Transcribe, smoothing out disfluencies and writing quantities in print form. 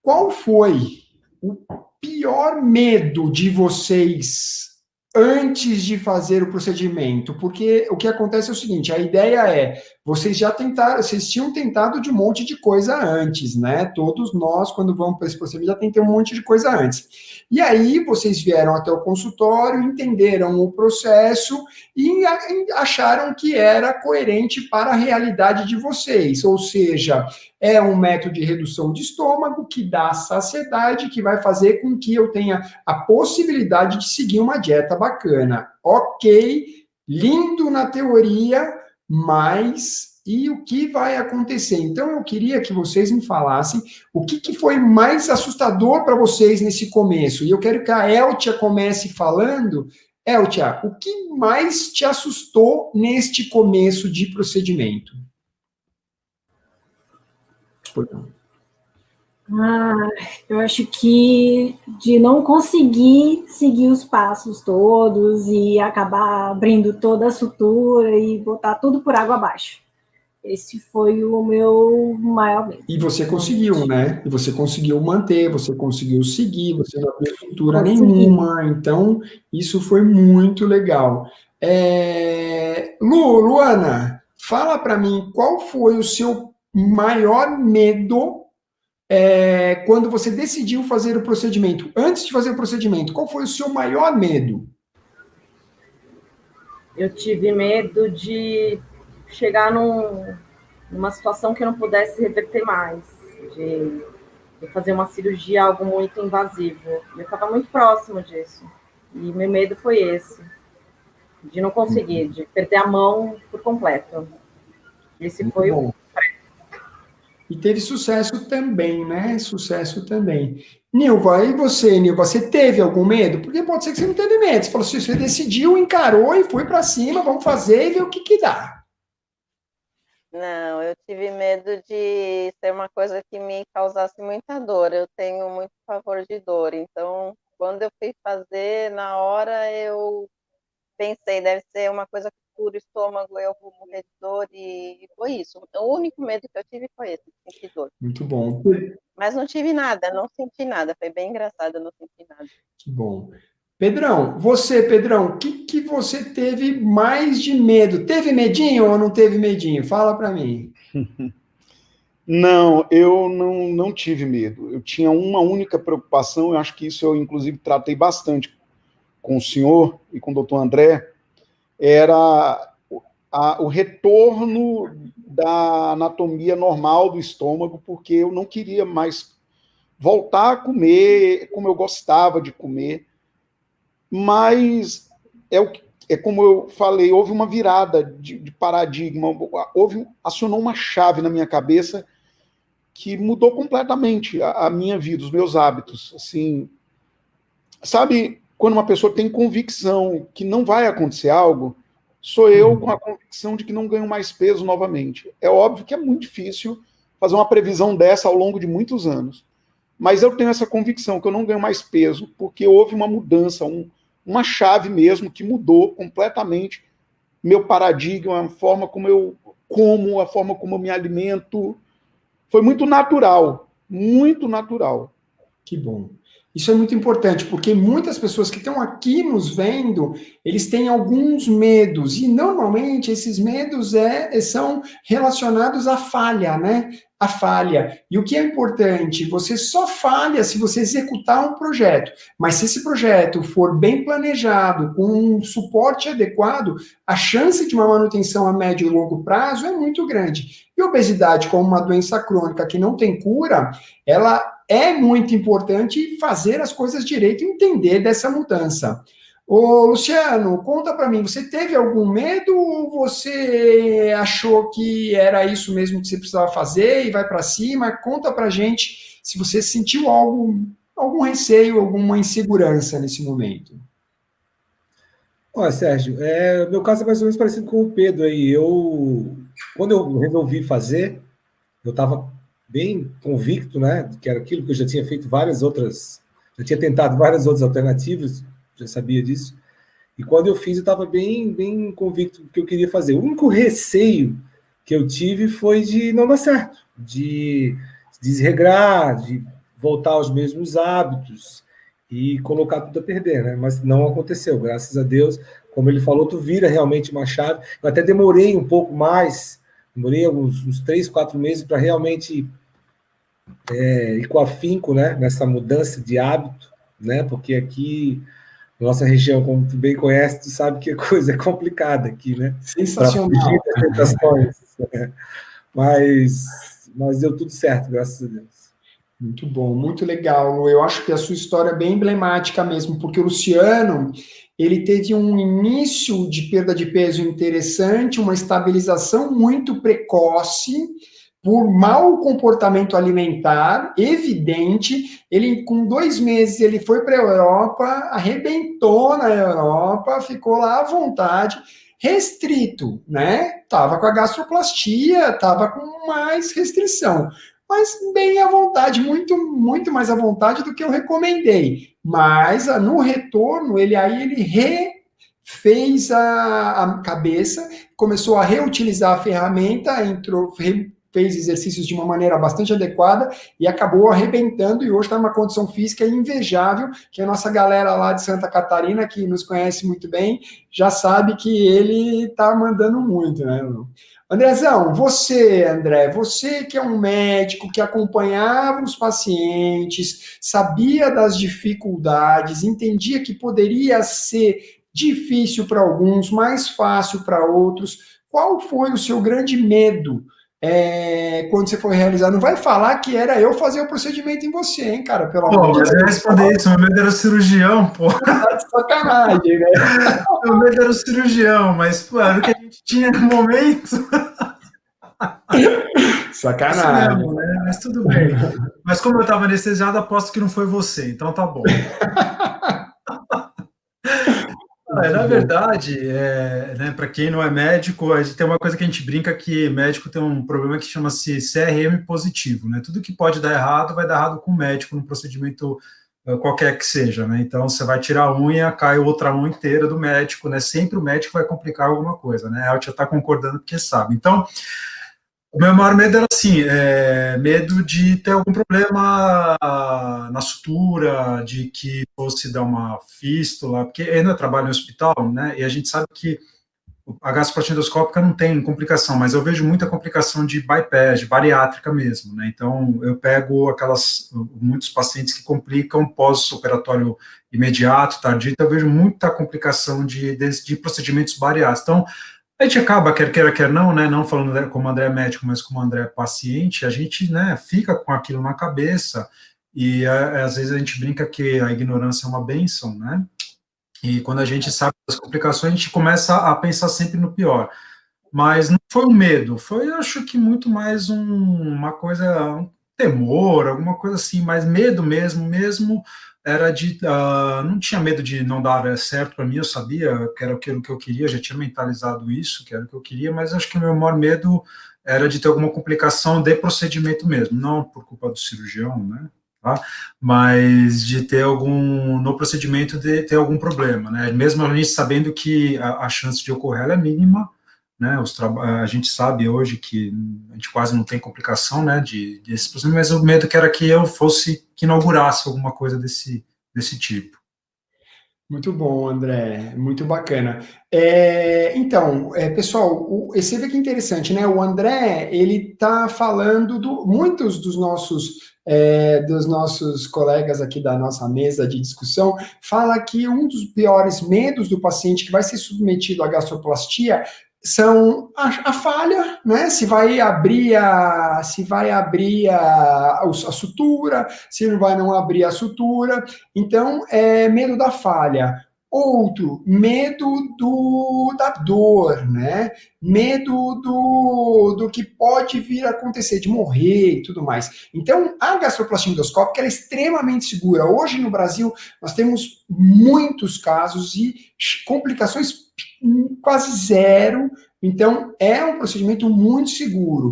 qual foi o pior medo de vocês antes de fazer o procedimento? Porque o que acontece é o seguinte, a ideia é, vocês já tentaram, vocês tinham tentado de um monte de coisa antes, né? Todos nós, quando vamos para esse procedimento, já tentamos um monte de coisa antes. E aí, vocês vieram até o consultório, entenderam o processo e acharam que era coerente para a realidade de vocês, ou seja, é um método de redução de estômago que dá saciedade, que vai fazer com que eu tenha a possibilidade de seguir uma dieta bacana. Ok, lindo na teoria, mas e o que vai acontecer? Então, eu queria que vocês me falassem o que foi mais assustador para vocês nesse começo. E eu quero que a Eltia comece falando. Eltia, o que mais te assustou neste começo de procedimento? Eu acho que de não conseguir seguir os passos todos e acabar abrindo toda a sutura e botar tudo por água abaixo. Esse foi o meu maior medo. E você conseguiu, né? E você conseguiu manter, você conseguiu seguir, você não abriu sutura nenhuma. Então, isso foi muito legal. Luana, fala para mim, qual foi o seu maior medo quando você decidiu fazer o procedimento? Antes de fazer o procedimento, qual foi o seu maior medo? Eu tive medo de chegar numa situação que eu não pudesse reverter mais, de fazer uma cirurgia, algo muito invasivo. Eu estava muito próximo disso. E meu medo foi esse, de não conseguir, de perder a mão por completo. Esse muito foi bom. E teve sucesso também, né? Sucesso também. Nilva, e você, Nilva, você teve algum medo? Porque pode ser que você não teve medo. Você falou assim, você decidiu, encarou e foi para cima, vamos fazer e ver o que dá. Não, eu tive medo de ser uma coisa que me causasse muita dor. Eu tenho muito pavor de dor. Então, quando eu fui fazer, na hora eu pensei, deve ser uma coisa que cura o estômago, eu vou morrer de dor, e foi isso. O único medo que eu tive foi esse, sentir dor. Muito bom. Mas não tive nada, não senti nada. Foi bem engraçado, eu não senti nada. Que bom. Pedrão, o que você teve mais de medo? Teve medinho ou não teve medinho? Fala para mim. Não, eu não tive medo. Eu tinha uma única preocupação, eu acho que isso eu, inclusive, tratei bastante com o senhor e com o doutor André, era o retorno da anatomia normal do estômago, porque eu não queria mais voltar a comer como eu gostava de comer. Mas é como eu falei, houve uma virada de paradigma, acionou uma chave na minha cabeça que mudou completamente a minha vida, os meus hábitos. Assim, sabe, quando uma pessoa tem convicção que não vai acontecer algo, sou eu com a convicção de que não ganho mais peso novamente. É óbvio que é muito difícil fazer uma previsão dessa ao longo de muitos anos, mas eu tenho essa convicção que eu não ganho mais peso porque houve uma mudança, uma chave mesmo que mudou completamente meu paradigma, a forma como eu como, a forma como eu me alimento. Foi muito natural, muito natural. Que bom. Isso é muito importante, porque muitas pessoas que estão aqui nos vendo, eles têm alguns medos, e normalmente esses medos são relacionados à falha, né? A falha. E o que é importante? Você só falha se você executar um projeto. Mas se esse projeto for bem planejado, com um suporte adequado, a chance de uma manutenção a médio e longo prazo é muito grande. E obesidade, como uma doença crônica que não tem cura, ela é muito importante fazer as coisas direito e entender dessa mudança. Ô, Luciano, conta para mim, você teve algum medo ou você achou que era isso mesmo que você precisava fazer e vai para cima? Conta para gente se você sentiu algum receio, alguma insegurança nesse momento. Olha, Sérgio, meu caso é mais ou menos parecido com o Pedro aí. Quando eu resolvi fazer, eu estava bem convicto, né, que era aquilo que eu já tinha feito já tinha tentado várias outras alternativas, já sabia disso. E quando eu fiz, eu estava bem, bem convicto do que eu queria fazer. O único receio que eu tive foi de não dar certo, de desregrar, de voltar aos mesmos hábitos e colocar tudo a perder, né? Mas não aconteceu, graças a Deus. Como ele falou, tu vira realmente uma chave. Eu até demorei um pouco mais, demorei uns 3, 4 meses para realmente ir com afinco, né? Nessa mudança de hábito, né? Porque aqui, na nossa região, como tu bem conhece, tu sabe que a coisa é complicada aqui, né? Para fugir das tentações. Né? Mas deu tudo certo, graças a Deus. Muito bom, muito legal, Lu. Eu acho que a sua história é bem emblemática mesmo, porque o Luciano, ele teve um início de perda de peso interessante, uma estabilização muito precoce, por mau comportamento alimentar, evidente. Ele, com 2 meses, ele foi para a Europa, arrebentou na Europa, ficou lá à vontade, restrito, né? Tava com a gastroplastia, tava com mais restrição, mas bem à vontade, muito mais à vontade do que eu recomendei. Mas no retorno, ele refez a cabeça, começou a reutilizar a ferramenta, fez exercícios de uma maneira bastante adequada e acabou arrebentando, e hoje está numa condição física invejável, que a nossa galera lá de Santa Catarina, que nos conhece muito bem, já sabe que ele está mandando muito, né, Lu? Andrezão, André, você que é um médico que acompanhava os pacientes, sabia das dificuldades, entendia que poderia ser difícil para alguns, mais fácil para outros. Qual foi o seu grande medo quando você foi realizar? Não vai falar que era eu fazer o procedimento em você, hein, cara? Pelo amor de Deus. Mas eu ia responder isso, meu medo era o cirurgião, pô. Tá de sacanagem, né? Meu medo era o cirurgião, mas, pô, era o que a gente tinha no momento. Sacanagem. Mesmo, né? Mas tudo bem. Mas como eu estava anestesiado, aposto que não foi você, então tá bom. Na verdade, né, para quem não é médico, a gente tem uma coisa que a gente brinca, que médico tem um problema que chama-se CRM positivo, né? Tudo que pode dar errado, vai dar errado com o médico, num procedimento qualquer que seja, né? Então, você vai tirar a unha, cai outra mão inteira do médico, né? Sempre o médico vai complicar alguma coisa, né? Ela já está concordando porque sabe. Então, o meu maior medo era assim, medo de ter algum problema na sutura, de que fosse dar uma fístula, porque eu ainda trabalho no hospital, né, e a gente sabe que a gastroplastia endoscópica não tem complicação, mas eu vejo muita complicação de bypass, de bariátrica mesmo, né, então eu pego muitos pacientes que complicam pós-operatório imediato, tardio, então eu vejo muita complicação de procedimentos bariátricos. Então, a gente acaba, quer queira, quer não, né, não falando como André é médico, mas como André é paciente, a gente, né, fica com aquilo na cabeça, e às vezes a gente brinca que a ignorância é uma bênção, né, e quando a gente sabe das complicações, a gente começa a pensar sempre no pior. Mas não foi um medo, foi, acho que muito mais uma coisa, um temor, alguma coisa assim, mas medo mesmo era não tinha medo de não dar certo para mim, eu sabia que era aquilo que eu queria, já tinha mentalizado isso, que era o que eu queria, mas acho que o meu maior medo era de ter alguma complicação de procedimento mesmo, não por culpa do cirurgião, né, tá? Mas de ter no procedimento de ter algum problema, né, mesmo a gente sabendo que a chance de ocorrer ela é mínima, né, a gente sabe hoje que a gente quase não tem complicação, né, desse procedimento, mas o medo que era que eu que inaugurasse alguma coisa desse tipo. Muito bom, André, muito bacana. Então, pessoal, você vê que interessante, né? O André, ele está falando muitos dos nossos colegas aqui da nossa mesa de discussão, fala que um dos piores medos do paciente que vai ser submetido à gastroplastia são a falha, né? Se vai abrir a sutura, se não vai não abrir a sutura. Então, medo da falha. Outro, medo da dor, né? Medo do que pode vir a acontecer, de morrer e tudo mais. Então, a gastroplastia endoscópica ela é extremamente segura. Hoje, no Brasil, nós temos muitos casos e complicações quase zero. Então, é um procedimento muito seguro.